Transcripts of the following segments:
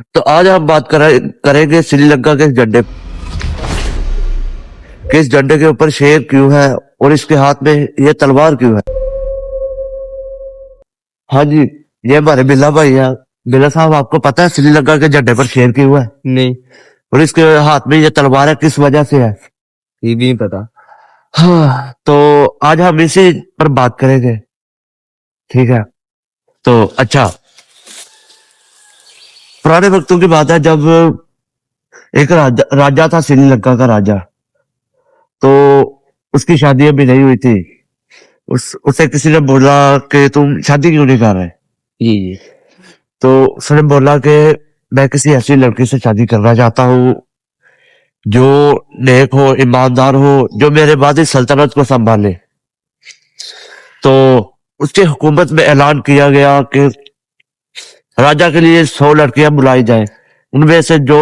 तो आज हम बात करेंगे श्रीलंका के झंडे, कि इस झंडे के ऊपर शेर क्यों है और इसके हाथ में ये तलवार क्यों है। हाँ जी, ये हमारे बिल्ला भाई है। बिल्ला साहब, आपको पता है श्रीलंका के झंडे पर शेर क्यों है नहीं, और इसके हाथ में ये तलवार है, किस वजह से है? ये भी नहीं पता। हाँ, तो आज हम इसी पर बात करेंगे, ठीक है। तो अच्छा, पुराने वक्तों की बात है, जब एक राजा था, श्रीलंका का राजा, तो उसकी शादी अभी नहीं हुई थी। उसे किसी ने बोला कि तुम शादी क्यों नहीं कर रहे? जी तो उसने बोला कि मैं किसी ऐसी लड़की से शादी करना चाहता हूँ जो नेक हो, ईमानदार हो, जो मेरे बाद इस सल्तनत को संभाले। तो उसकी हुकूमत में ऐलान किया गया कि राजा के लिए 100 लड़कियां बुलाई जाए, उनमें से जो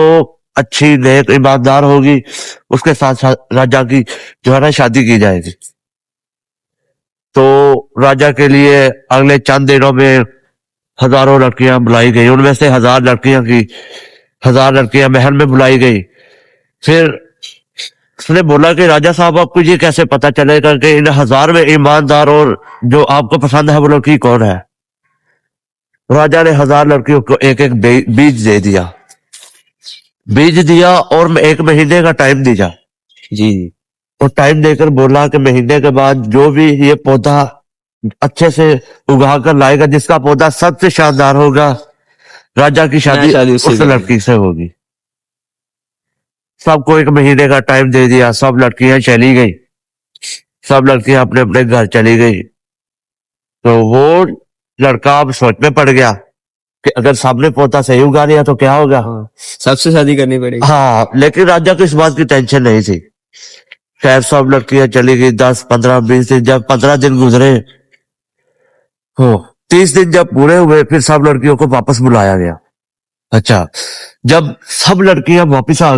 अच्छी नेक ईमानदार होगी उसके साथ राजा की जो है ना शादी की जाएगी। तो राजा के लिए अगले चंद दिनों में हजारों लड़कियां बुलाई गई, उनमें से 1000 लड़कियां महल में बुलाई गई। फिर उसने बोला कि राजा साहब, आपको ये कैसे पता चलेगा कि इन 1000 में ईमानदार और जो आपको पसंद है वो लड़की कौन है? राजा ने 1000 लड़कियों को एक एक बीज दिया और 1 महीने का टाइम दिया। जी और टाइम देकर बोला कि महीने के बाद जो भी ये पौधा अच्छे से उगा कर लाएगा, जिसका पौधा सबसे शानदार होगा, राजा की शादी उस लड़की से होगी। सबको 1 महीने का टाइम दे दिया, सब लड़कियां चली गई, सब लड़कियां अपने अपने घर चली गई। तो वो लड़का अब सोच में पड़ गया कि अगर सामने पौधा सही उगा लिया तो क्या होगा। सबसे शादी करनी पड़ेगी। हाँ, लेकिन राजा को इस बात की टेंशन नहीं थी। खैर, सब लड़कियां चली गई, 10, 15, 20 दिन। जब 15 दिन गुजरे हो, 30 दिन जब पूरे हुए, फिर सब लड़कियों को वापस बुलाया गया। अच्छा, जब सब लड़कियां वापस आ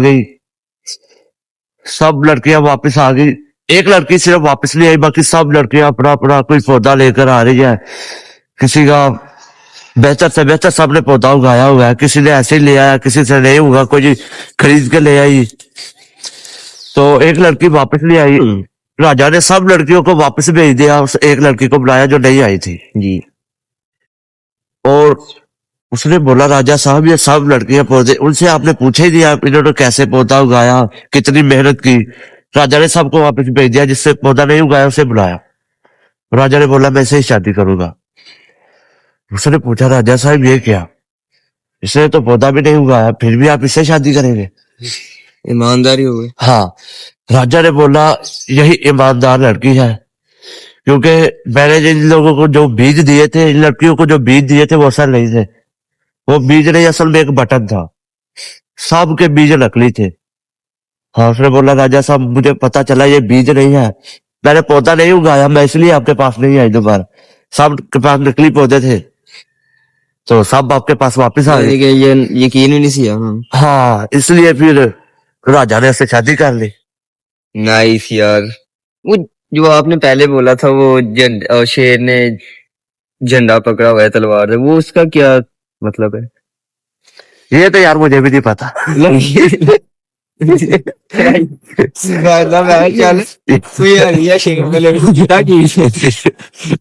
गई, एक लड़की सिर्फ वापस नहीं आई, बाकी सब लड़कियां अपना अपना कोई पौधा लेकर आ रही है। किसी का बेहतर से बेहतर सबने पौधा उगाया हुआ है, किसी ने ऐसे ही ले आया, किसी से नहीं हुआ, कोई खरीद के ले आई। तो एक लड़की वापस नहीं आई, राजा ने सब लड़कियों को वापस भेज दिया, उस एक लड़की को बुलाया जो नहीं आई थी जी। और उसने बोला, राजा साहब, ये सब लड़कियां पौधे, उनसे आपने पूछा ही दिया इन्होंने कैसे पौधा उगाया, कितनी मेहनत की? राजा ने सबको वापस भेज दिया, जिससे पौधा नहीं उगाया उसे बुलाया। राजा ने बोला, मैं इसे ही शादी करूंगा। उसने पूछा, राजा साहब ये क्या, इसने तो पौधा भी नहीं उगाया, फिर भी आप इससे शादी करेंगे? ईमानदारी हो गई। हाँ, राजा ने बोला, यही ईमानदार लड़की है, क्योंकि मैंने जिन लोगों को जो बीज दिए थे, इन लड़कियों को जो बीज दिए थे वो असल नहीं थे। वो बीज नहीं, असल में एक बटन था, सबके बीज नकली थे। हाँ, उसने बोला, राजा साहब, मुझे पता चला ये बीज नहीं है, मैंने पौधा नहीं उगाया, मैं इसलिए आपके पास नहीं आई दोबारा, सबके पास नकली पौधे थे, तो सब आपके पास वापस आ गए। ये यकीन ही नहीं किया। हाँ, इसलिए फिर राजा ने उससे शादी कर ली। नाइस यार। वो जो आपने पहले बोला था, वो शेर ने झंडा पकड़ा हुआ है तलवार से, वो उसका क्या मतलब है? ये तो यार मुझे भी नहीं पता।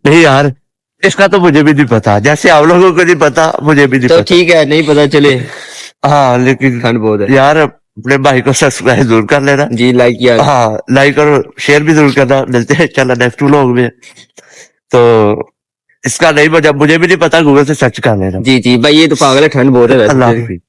नहीं यार, इसका तो मुझे भी नहीं पता, जैसे आप लोगों को नहीं पता, मुझे भी नहीं तो पता। ठीक है, नहीं पता चले। हाँ, लेकिन ठंड बहुत है यार, अपने भाई को सब्सक्राइब जरूर कर लेना जी, लाइक किया। हाँ, लाइक और शेयर भी जरूर करना। मिलते हैं चलो नेक्स्ट व्लॉग में। तो इसका नहीं, मुझे भी नहीं पता, गूगल से सर्च कर लेना। जी भाई, ये तो पागल है, ठंड बहुत है। अल्लाह हाफिज़।